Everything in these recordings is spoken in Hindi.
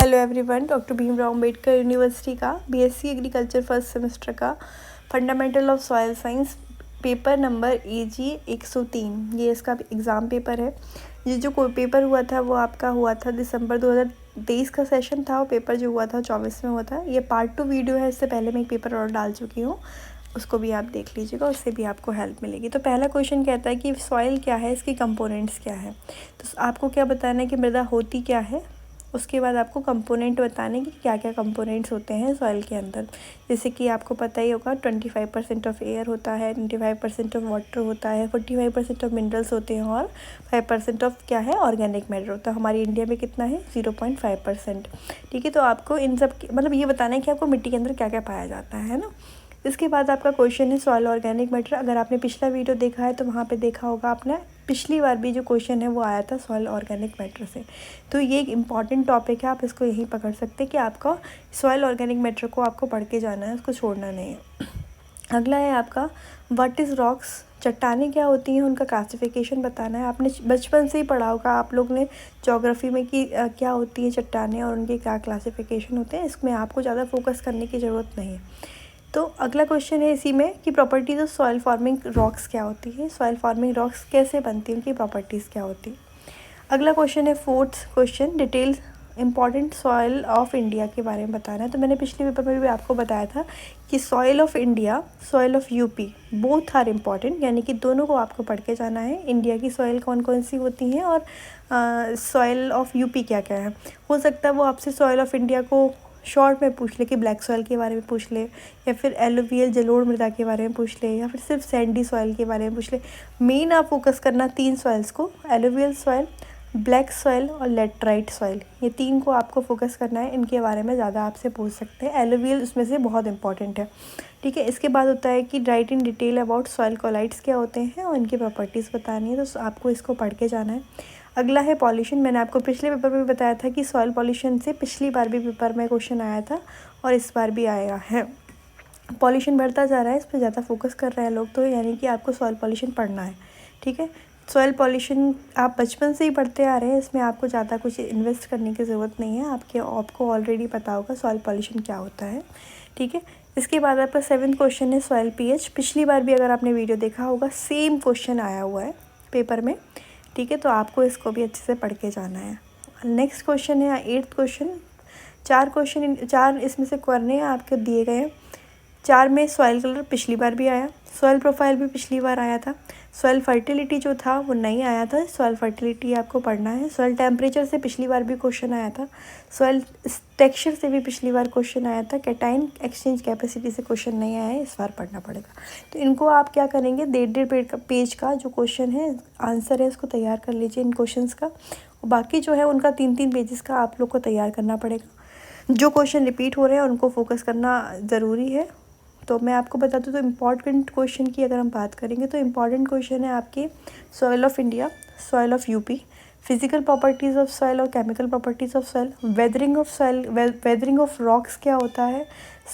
Hello everyone, doctor Bhimrao Ambedkar university का बीएससी एग्रीकल्चर फर्स्ट सेमेस्टर का fundamental of soil science paper number AG 103 ये इसका एग्ज़ाम पेपर है। ये जो पेपर हुआ था वो आपका हुआ था दिसंबर 2023 का सेशन था। वो पेपर जो हुआ था 24 में हुआ था। ये पार्ट 2 वीडियो है। इससे पहले मैं एक पेपर और डाल चुकी हूँ, उसको भी आप देख लीजिएगा, उससे भी आपको हेल्प मिलेगी। तो पहला क्वेश्चन कहता है कि सॉइल क्या है, इसकी कंपोनेंट्स क्या है। तो आपको क्या बताना है कि मृदा होती क्या है, उसके बाद आपको कंपोनेंट बताने कि क्या क्या कंपोनेंट्स होते हैं सॉइल के अंदर। जैसे कि आपको पता ही होगा 25% ऑफ एयर होता है, 25% ऑफ वाटर होता है, 45% ऑफ मिनरल्स होते हैं और 5% ऑफ क्या है ऑर्गेनिक मैटर होता है। हमारी इंडिया में कितना है 0.5%। ठीक है, तो आपको इन सब मतलब ये बताना है कि आपको मिट्टी के अंदर क्या क्या पाया जाता है ना। इसके बाद आपका क्वेश्चन है सॉइल ऑर्गेनिक मैटर। अगर आपने पिछला वीडियो देखा है तो वहाँ पे देखा होगा आपने, पिछली बार भी जो क्वेश्चन है वो आया था सॉइल ऑर्गेनिक मैटर से। तो ये एक इम्पॉर्टेंट टॉपिक है, आप इसको यहीं पकड़ सकते हैं कि आपका सॉइल ऑर्गेनिक मैटर को आपको पढ़ के जाना है, उसको छोड़ना नहीं है। अगला है आपका व्हाट इज़ रॉक्स। चट्टानें क्या होती हैं, उनका क्लासिफिकेशन बताना है। आपने बचपन से ही पढ़ा होगा आप लोग ने ज्योग्राफी में कि क्या होती है चट्टानें और उनके क्या क्लासिफिकेशन होते हैं। इसमें आपको ज़्यादा फोकस करने की ज़रूरत नहीं है। तो अगला क्वेश्चन है इसी में कि properties of soil forming rocks क्या होती है, सॉइल फॉर्मिंग रॉक्स कैसे बनती हैं, उनकी प्रॉपर्टीज़ क्या होती है। अगला क्वेश्चन है fourth question details important soil of India के बारे में बताना है। तो मैंने पिछले पेपर में भी आपको बताया था कि soil of India, soil of UP both are important, यानी कि दोनों को आपको पढ़ के जाना है। इंडिया की सॉइल कौन कौन सी होती हैं और सॉइल ऑफ यूपी क्या क्या है। हो सकता है वो आपसे सॉइल ऑफ इंडिया को शॉर्ट में पूछ ले कि ब्लैक सॉइल के बारे में पूछ ले, या फिर एलुवियल जलोढ़ मृदा के बारे में पूछ ले, या फिर सिर्फ सैंडी सॉइल के बारे में पूछ ले। मेन आप फोकस करना 3 सॉइल्स को, एलुवियल सॉइल, ब्लैक सॉइल और लेटराइट सॉइल, ये 3 को आपको फोकस करना है। इनके बारे में ज़्यादा आपसे पूछ सकते हैं, एलुवियल उसमें से बहुत इंपॉर्टेंट है। ठीक है, इसके बाद होता है कि write in detail about soil colloids क्या होते हैं और इनकी प्रॉपर्टीज़ बतानी है, तो आपको इसको पढ़ के जाना है। अगला है पॉल्यूशन। मैंने आपको पिछले पेपर में भी बताया था कि सॉइल पॉल्यूशन से पिछली बार भी पेपर में क्वेश्चन आया था और इस बार भी आया है। पॉल्यूशन बढ़ता जा रहा है, इस पर ज़्यादा फोकस कर रहे हैं लोग, तो यानी कि आपको सॉइल पॉल्यूशन पढ़ना है। ठीक है, सॉइल पॉल्यूशन आप बचपन से ही पढ़ते आ रहे हैं, इसमें आपको ज़्यादा कुछ इन्वेस्ट करने की ज़रूरत नहीं है। आपको ऑलरेडी पता होगा सॉइल पॉल्यूशन क्या होता है। ठीक है, इसके बाद आपका 7th क्वेश्चन है सॉइल पीएच। पिछली बार भी अगर आपने वीडियो देखा होगा सेम क्वेश्चन आया हुआ है पेपर में। ठीक है, तो आपको इसको भी अच्छे से पढ़ के जाना है। नेक्स्ट क्वेश्चन है 8th क्वेश्चन। 4 इसमें से करने हैं आपके दिए गए हैं। 4 में सॉइल कलर पिछली बार भी आया, सॉइल प्रोफाइल भी पिछली बार आया था, सॉइल फर्टिलिटी जो था वो नहीं आया था, सॉइल फर्टिलिटी आपको पढ़ना है। सॉइल टेम्परेचर से पिछली बार भी क्वेश्चन आया था, सॉइल टेक्सचर से भी पिछली बार क्वेश्चन आया था, कैटाइन एक्सचेंज कैपेसिटी से क्वेश्चन नहीं आया है, इस बार पढ़ना पड़ेगा। तो इनको आप क्या करेंगे, 1.5 पेज का जो क्वेश्चन है आंसर है उसको तैयार कर लीजिए इन क्वेश्चंस का, और बाकी जो है उनका 3-3 पेजेस का आप लोग को तैयार करना पड़ेगा। जो क्वेश्चन रिपीट हो रहे हैं उनको फोकस करना ज़रूरी है। तो मैं आपको बता दूँ तो इम्पॉर्टेंट क्वेश्चन की अगर हम बात करेंगे तो इम्पॉर्टेंट क्वेश्चन है आपके soil of India, soil of UP, physical properties of soil और chemical properties of soil, weathering of soil, weathering of rocks क्या होता है,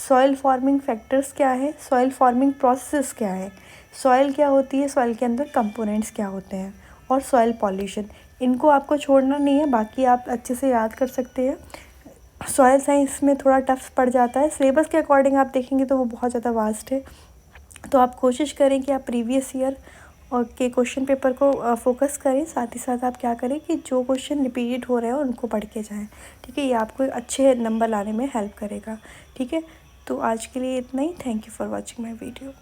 सॉइल फॉर्मिंग फैक्टर्स क्या है, सॉइल फॉर्मिंग प्रोसेस क्या है, सॉइल क्या होती है, सॉइल के अंदर कंपोनेंट्स क्या होते हैं, और सॉइल पॉल्यूशन। इनको आपको छोड़ना नहीं है, बाकी आप अच्छे से याद कर सकते हैं। सॉइल साइंस में थोड़ा टफ पड़ जाता है, सिलेबस के अकॉर्डिंग आप देखेंगे तो वो बहुत ज़्यादा वास्ट है। तो आप कोशिश करें कि आप प्रीवियस ईयर और के क्वेश्चन पेपर को फोकस करें, साथ ही साथ आप क्या करें कि जो क्वेश्चन रिपीट हो रहे हैं उनको पढ़ के जाएं। ठीक है, ये आपको अच्छे नंबर लाने में हेल्प करेगा। ठीक है, तो आज के लिए इतना ही। Thank you for watching my video.